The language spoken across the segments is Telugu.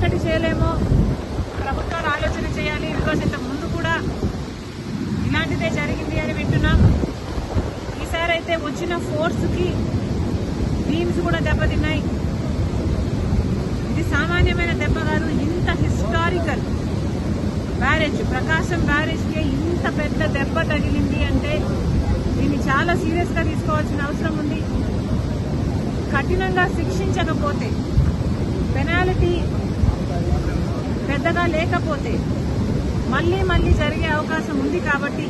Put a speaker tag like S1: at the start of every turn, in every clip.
S1: ఒక్కటి చేయలేమో ప్రభుత్వాలు ఆలోచన చేయాలి. బికాజ్ ఇంతకు ముందు కూడా ఇలాంటిదే జరిగింది అని వింటున్నాం. ఈసారి అయితే వచ్చిన ఫోర్స్కి బీమ్స్ కూడా దెబ్బతిన్నాయి. ఇది సామాన్యమైన దెబ్బ కాదు. ఇంత హిస్టారికల్ బ్యారేజ్, ప్రకాశం బ్యారేజ్కి ఇంత పెద్ద దెబ్బ తగిలింది అంటే దీన్ని చాలా సీరియస్గా తీసుకోవాల్సిన అవసరం ఉంది. కఠినంగా శిక్షించకపోతే, పెనాల్టీ పెద్దగా లేకపోతే మళ్ళీ మళ్ళీ జరిగే అవకాశం ఉంది. కాబట్టి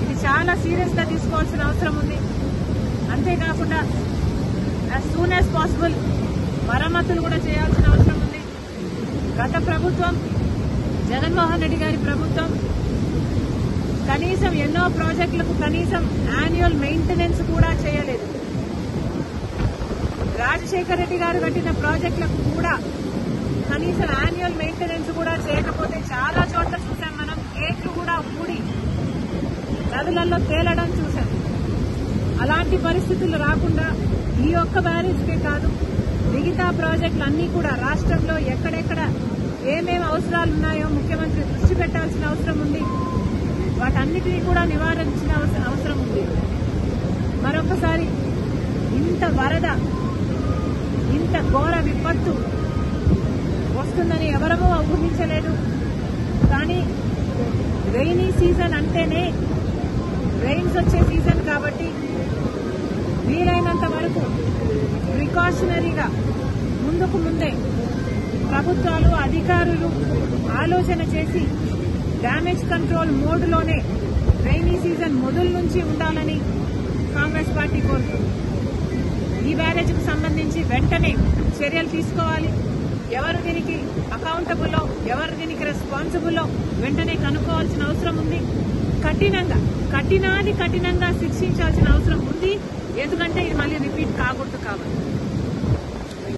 S1: ఇది చాలా సీరియస్గా తీసుకోవాల్సిన అవసరం ఉంది. అంతేకాకుండా యాజ్ సూన్ యాజ్ పాసిబుల్ మరమ్మతులు కూడా చేయాల్సిన అవసరం ఉంది. గత ప్రభుత్వం, జగన్మోహన్ రెడ్డి గారి ప్రభుత్వం కనీసం ఎన్నో ప్రాజెక్టులకు కనీసం యాన్యువల్ మెయింటెనెన్స్ కూడా చేయలేదు. రాజశేఖర్ రెడ్డి గారు కట్టిన ప్రాజెక్టులకు కూడా కనీసం యాన్యువల్ మెయింటెనెన్స్ కూడా చేయకపోతే చాలా చోట్ల చూసాం మనం. గేట్లు కూడా ఊడి నదులలో తేలడం చూసాం. అలాంటి పరిస్థితులు రాకుండా ఈ ఒక్క బ్యారేజ్కే కాదు, మిగతా ప్రాజెక్టులు అన్నీ కూడా రాష్ట్రంలో ఎక్కడెక్కడ ఏమేమి అవసరాలు ఉన్నాయో ముఖ్యమంత్రి దృష్టి పెట్టాల్సిన అవసరం ఉంది. వాటన్నిటినీ కూడా నివారించిన అవసరం ఉంది. మరొకసారి ఇంత వరద, ఇంత ఘోర విపత్తు వస్తుందని ఎవరమో ఊహించలేదు. కానీ రెయినీ సీజన్ అంటేనే రెయిన్స్ వచ్చే సీజన్ కాబట్టి వీలైనంత వరకు ప్రికాషనరీగా ముందుకు ముందే ప్రభుత్వాలు, అధికారులు ఆలోచన చేసి డ్యామేజ్ కంట్రోల్ మోడ్లోనే రెయినీ సీజన్ మొదలు నుంచి ఉండాలని కాంగ్రెస్ పార్టీ కోరుతుంది. ఈ బ్యారేజ్కు సంబంధించి వెంటనే చర్యలు తీసుకోవాలి. ఎవరు దీనికి అకౌంటబుల్లో, ఎవరు దీనికి రెస్పాన్సిబుల్లో వెంటనే కనుక్కోవాల్సిన అవసరం ఉంది. కఠినంగా శిక్షించాల్సిన అవసరం ఉంది. ఎందుకంటే ఇది మళ్ళీ రిపీట్ కాకూడదు కాబట్టి.